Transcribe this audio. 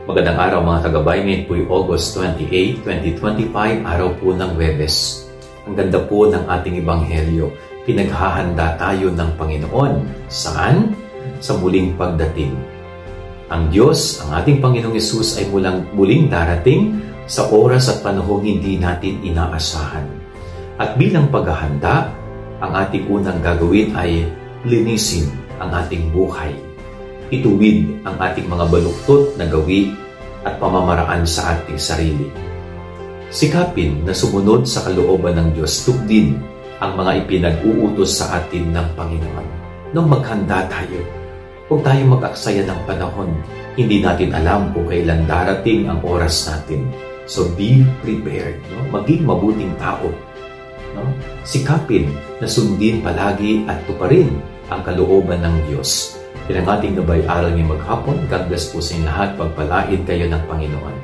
Magandang araw mga kagabay, ngayon po'y August 28, 2025, araw po ng Huwebes. Ang ganda po ng ating Ebanghelyo. Pinaghahanda tayo ng Panginoon. Saan? Sa muling pagdating. Ang Diyos, ang ating Panginoong Hesus ay muling darating sa oras at panahong hindi natin inaasahan. At bilang paghahanda, ang ating unang gagawin ay linisin ang ating buhay. Ituwid ang ating mga baluktot na gawi at pamamaraan sa ating sarili. Sikapin na sumunod sa kalooban ng Diyos, tugdin ang mga ipinag-uutos sa atin ng Panginoon. Nung maghanda tayo, huwag tayo mag-aksaya ng panahon. Hindi natin alam kung kailan darating ang oras natin. So be prepared. Maging mabuting tao. Sikapin na sundin palagi at tuparin ang kalooban ng Diyos. Yan ang ating gabay aral ngayong maghapon. God bless po sa inyo lahat. Pagpalain kayo ng Panginoon.